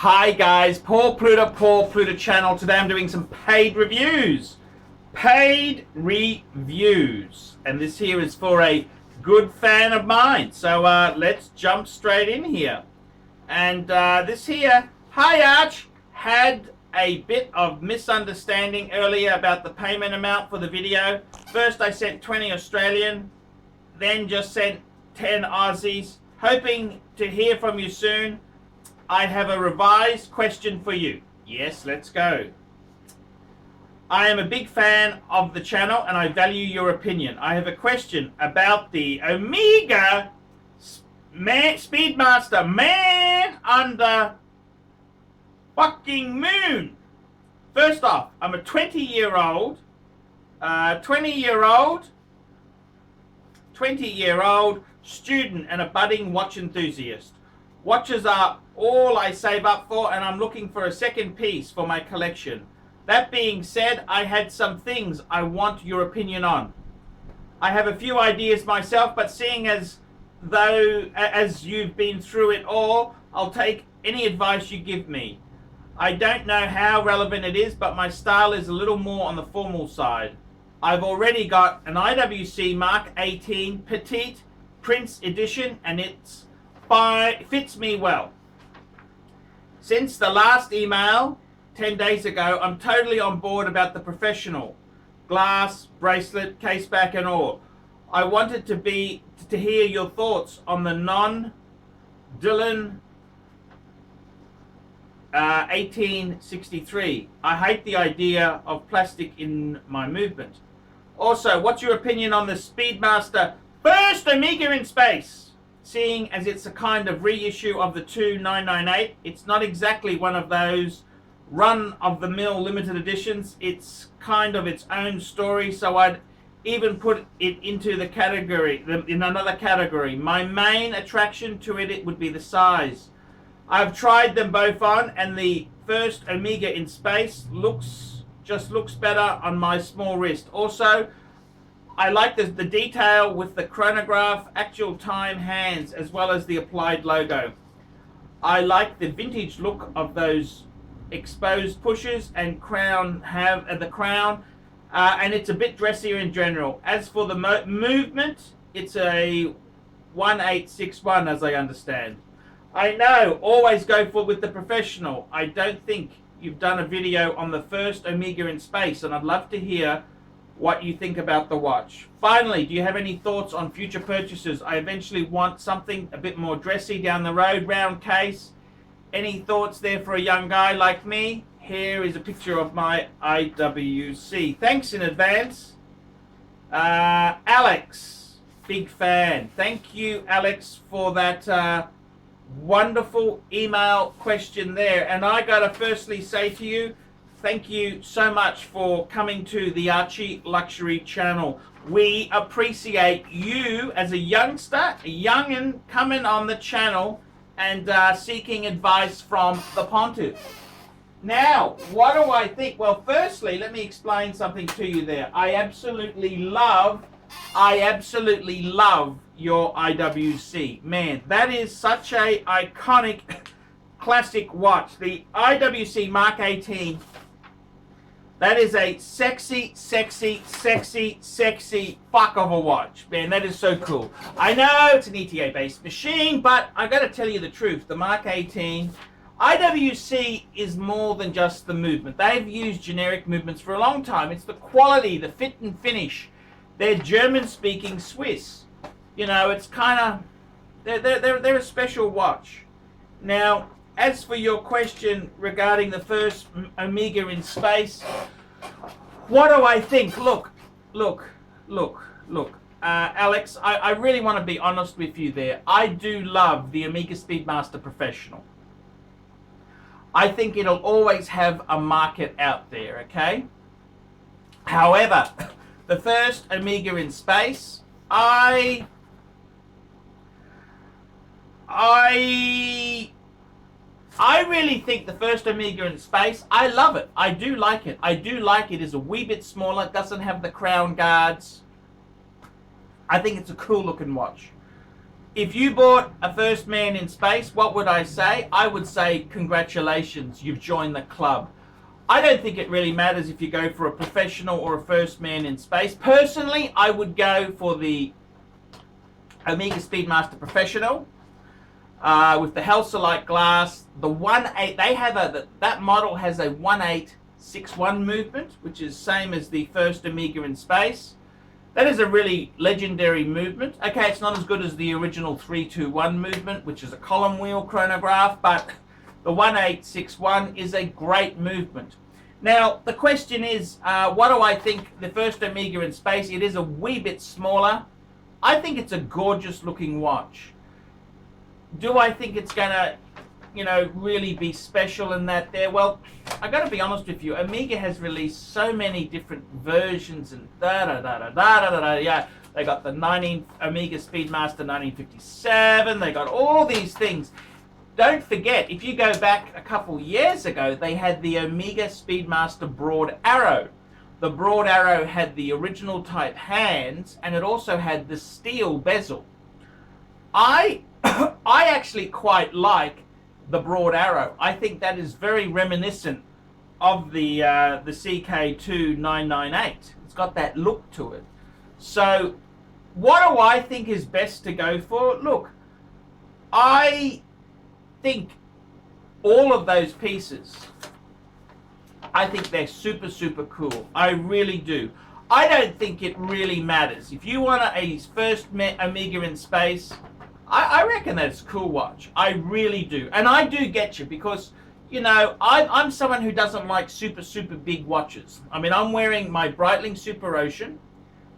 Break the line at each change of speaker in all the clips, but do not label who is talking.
Hi guys, Paul Pluta channel. Today I'm doing some paid reviews. Paid reviews. And this here is for a good fan of mine. So let's jump straight in here. And this here, hi Arch, had a bit of misunderstanding earlier about the payment amount for the video. First I sent 20 Australian, then just sent 10 Aussies. Hoping to hear from you soon. I have a revised question for you. Yes, let's go. I am a big fan of the channel and I value your opinion. I have a question about the Omega Speedmaster Man under fucking moon. First off, I'm a 20-year-old student and a budding watch enthusiast. Watches are all I save up for, and I'm looking for a second piece for my collection. That being said, I had some things I want your opinion on. I have a few ideas myself, but seeing as you've been through it all, I'll take any advice you give me. I don't know how relevant it is, but my style is a little more on the formal side. I've already got an IWC Mark 18 Petite Prince Edition, and it fits me well. Since the last email 10 days ago, I'm totally on board about the professional glass, bracelet, case back and all. I wanted to hear your thoughts on the non-Dylan 1863. I hate the idea of plastic in my movement. Also, what's your opinion on the Speedmaster first Omega in space? Seeing as it's a kind of reissue of the 2998, it's not exactly one of those run-of-the-mill limited editions. It's kind of its own story, so I'd even put it into the category, in another category. My main attraction to it would be the size. I've tried them both on, and the first Omega in space just looks better on my small wrist. Also, I like the detail with the chronograph, actual time hands, as well as the applied logo. I like the vintage look of those exposed pushes and crown, and it's a bit dressier in general. As for the movement, it's a 1861 as I understand. I know, always go with the professional. I don't think you've done a video on the first Omega in space, and I'd love to hear what you think about the watch. Finally, do you have any thoughts on future purchases? I eventually want something a bit more dressy down the road, round case. Any thoughts there for a young guy like me? Here is a picture of my IWC. Thanks in advance. Alex, big fan. Thank you, Alex, for that wonderful email question there. And I gotta firstly say to you, thank you so much for coming to the Archie Luxury channel. We appreciate you as a youngster, a youngin' coming on the channel and seeking advice from the Pontiff. Now, what do I think? Well, firstly, let me explain something to you there. I absolutely love your IWC. Man, that is such a iconic classic watch. The IWC Mark 18. That is a sexy fuck of a watch. Man, that is so cool. I know it's an ETA-based machine, but I gotta tell you the truth. The Mark 18, IWC is more than just the movement. They've used generic movements for a long time. It's the quality, the fit and finish. They're German-speaking Swiss. You know, it's kind of... They're a special watch. Now, as for your question regarding the first Omega in space, what do I think? Look, Alex, I really want to be honest with you there. I do love the Omega Speedmaster Professional. I think it'll always have a market out there, okay? However, the first Omega in space, I really think the first Omega in space, I love it. I do like it. I do like it. It's a wee bit smaller. It doesn't have the crown guards. I think it's a cool looking watch. If you bought a first man in space, what would I say? I would say, congratulations, you've joined the club. I don't think it really matters if you go for a professional or a first man in space. Personally, I would go for the Omega Speedmaster Professional with the Halcyon glass. The 1.8, they have that model has a 1.861 movement, which is same as the first Omega in space. That is a really legendary movement. Okay, it's not as good as the original 321 movement, which is a column wheel chronograph, but the 1861 is a great movement. Now, the question is, what do I think the first Omega in space? It is a wee bit smaller. I think it's a gorgeous looking watch. Do I think it's going to, you know, really be special in that there? Well, I got to be honest with you. Omega has released so many different versions and yeah. They got the Omega Speedmaster 1957. They got all these things. Don't forget, if you go back a couple years ago, they had the Omega Speedmaster Broad Arrow. The Broad Arrow had the original type hands, and it also had the steel bezel. I actually quite like the Broad Arrow. I think that is very reminiscent of the CK2998. It's got that look to it. So what do I think is best to go for? Look, I think all of those pieces, I think they're super, super cool. I really do. I don't think it really matters. If you want a first Omega in space, I reckon that's a cool watch. I really do. And I do get you because, you know, I'm someone who doesn't like super, super big watches. I mean, I'm wearing my Breitling Super Ocean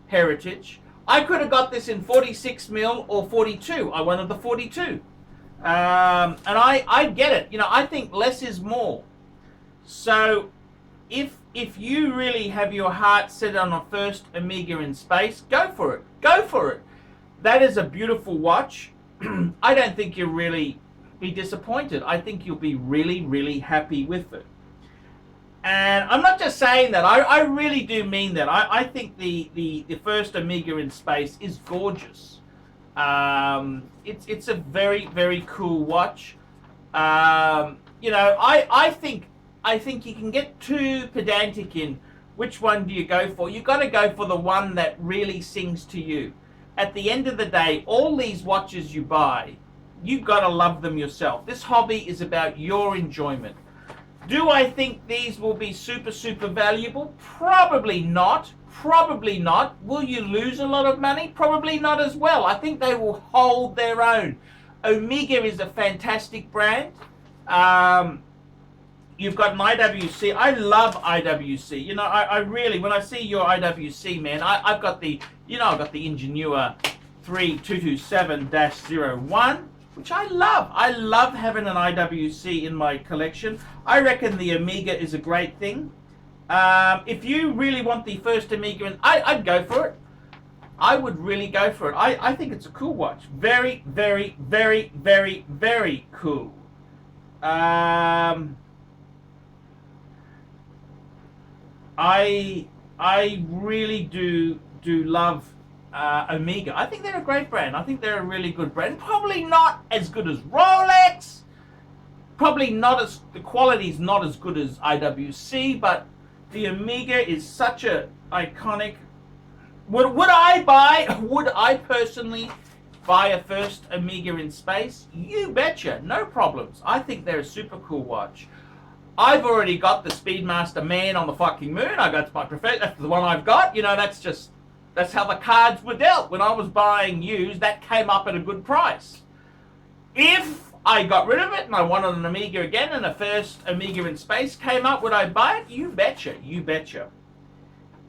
Heritage. I could have got this in 46 mil or 42. I wanted the 42. And I get it. You know, I think less is more. So if you really have your heart set on a first Omega in space, go for it. Go for it. That is a beautiful watch. I don't think you'll really be disappointed. I think you'll be really, really happy with it. And I'm not just saying that. I really do mean that. I think the first Omega in space is gorgeous. It's a very, very cool watch. You know, I think you can get too pedantic in which one do you go for. You've got to go for the one that really sings to you. At the end of the day, all these watches you buy, you've got to love them yourself. This hobby is about your enjoyment. Do I think these will be super, super valuable? Probably not. Probably not. Will you lose a lot of money? Probably not as well. I think they will hold their own. Omega is a fantastic brand. You've got an IWC. I love IWC. You know, I really, when I see your IWC, man, I've got the, you know, I've got the Ingenua 3227-01, which I love. I love having an IWC in my collection. I reckon the Omega is a great thing. If you really want the first Omega, I'd go for it. I would really go for it. I think it's a cool watch. Very, very, very, very, very cool. I really do love Omega. I think they're a great brand. I think they're a really good brand. Probably not as good as Rolex. Probably not as, the quality's not as good as IWC, but the Omega is such a iconic. Would I personally buy a first Omega in space? You betcha, no problems. I think they're a super cool watch. I've already got the Speedmaster Man on the fucking moon. I got my that's the one I've got. You know, that's how the cards were dealt. When I was buying used, that came up at a good price. If I got rid of it and I wanted an Omega again and the first Omega in space came up, would I buy it? You betcha, you betcha.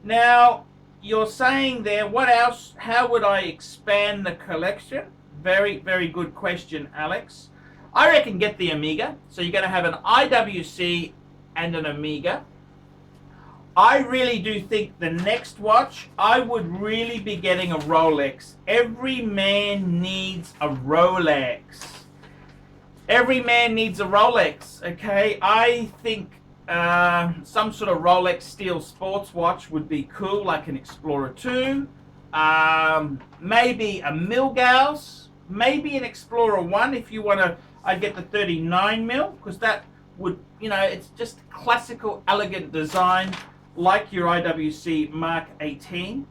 Now, you're saying there, what else? How would I expand the collection? Very, very good question, Alex. I reckon get the Omega. So you're going to have an IWC and an Omega. I really do think the next watch, I would really be getting a Rolex. Every man needs a Rolex. Every man needs a Rolex, okay? I think some sort of Rolex steel sports watch would be cool, like an Explorer 2. Maybe a Milgauss. maybe an Explorer 1 if you want to. I'd get the 39mm because that would, you know, it's just classical, elegant design like your IWC Mark 18.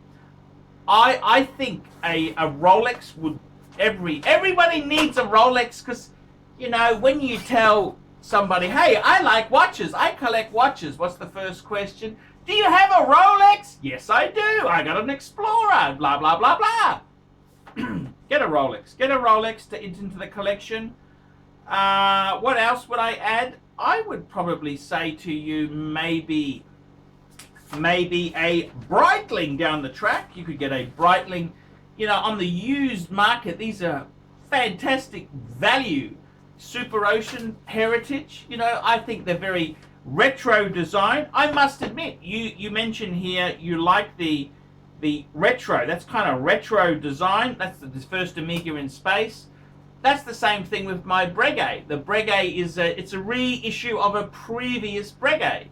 I think a Rolex would, everybody needs a Rolex because, you know, when you tell somebody, hey, I like watches, I collect watches, what's the first question? Do you have a Rolex? Yes, I do. I got an Explorer, blah, blah, blah, blah. Get a Rolex. Get a Rolex to into the collection. What else would I add? I would probably say to you maybe a Breitling down the track. You could get a Breitling. You know, on the used market, these are fantastic value. Super Ocean Heritage. You know, I think they're very retro design. I must admit, you mentioned here you like the retro. That's kind of retro design. That's the first Omega in space. That's the same thing with my Breguet. The Breguet is it's a reissue of a previous Breguet.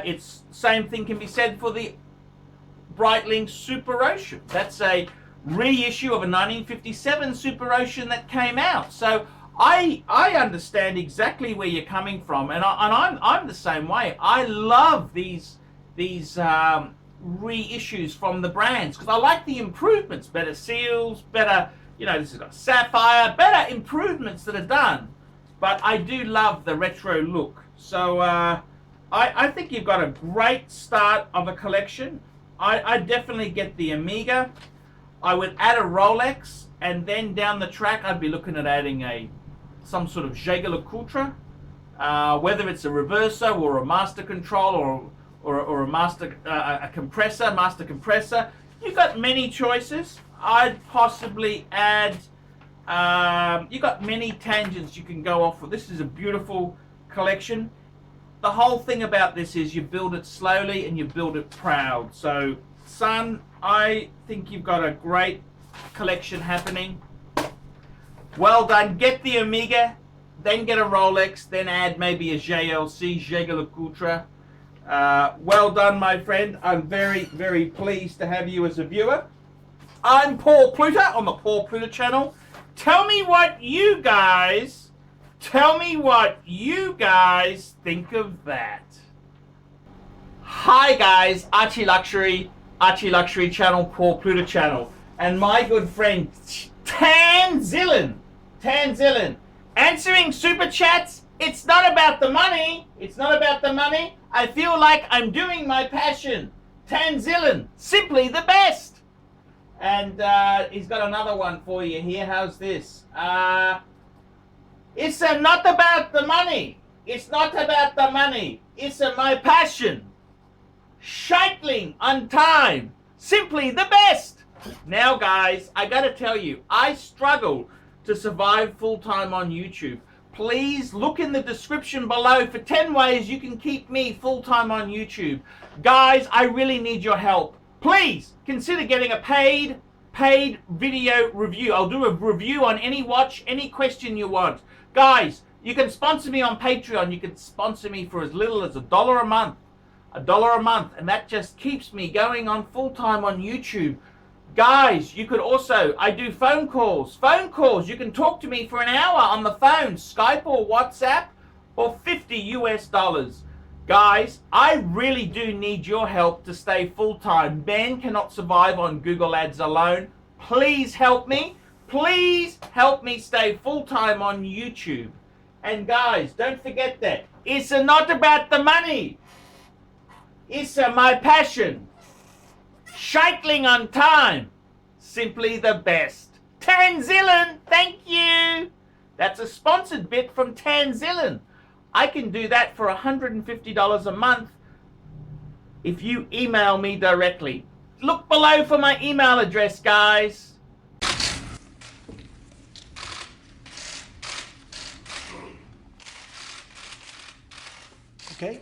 It's same thing can be said for the Breitling Super Ocean. That's a reissue of a 1957 Super Ocean that came out. So I understand exactly where you're coming from, and I'm the same way. I love these reissues from the brands because I like the improvements, better seals, better, you know, this is got sapphire, better improvements that are done. But I do love the retro look. So I think you've got a great start of a collection. I definitely get the Omega. I would add a Rolex, and then down the track I'd be looking at adding some sort of JEWELLERY, whether it's a reverser or a master control or a master master compressor. You've got many choices. I'd possibly add. You've got many tangents you can go off with. This is a beautiful collection. The whole thing about this is you build it slowly and you build it proud. So, son, I think you've got a great collection happening. Well done. Get the Omega, then get a Rolex, then add maybe a JLC, JEWELLERY. Well done, my friend. I'm very, very pleased to have you as a viewer. I'm Paul Pluta on the Paul Pluta channel. Tell me what you guys think of that. Hi guys, Archie Luxury channel, Paul Pluta channel, and my good friend Tanzillan, answering super chats. It's not about the money. It's not about the money. I feel like I'm doing my passion. Tanzillan, simply the best. And he's got another one for you here. How's this? It's not about the money. It's not about the money. It's my passion. Scheitling on time. Simply the best. Now, guys, I got to tell you, I struggle to survive full-time on YouTube. Please look in the description below for 10 ways you can keep me full-time on YouTube. Guys, I really need your help. Please consider getting a paid video review. I'll do a review on any watch, any question you want. Guys, you can sponsor me on Patreon. You can sponsor me for as little as $1 a month. $1 a month, and that just keeps me going on full-time on YouTube. Guys, you could also, I do phone calls. You can talk to me for an hour on the phone, Skype or WhatsApp, for $50 US. Guys, I really do need your help to stay full-time. Ben cannot survive on Google Ads alone. Please help me. Please help me stay full-time on YouTube. And guys, don't forget that. It's not about the money. It's my passion. Scheitling on time. Simply the best. Tanzillan, thank you. That's a sponsored bit from Tanzillan. I can do that for $150 a month if you email me directly. Look below for my email address, guys.
Okay.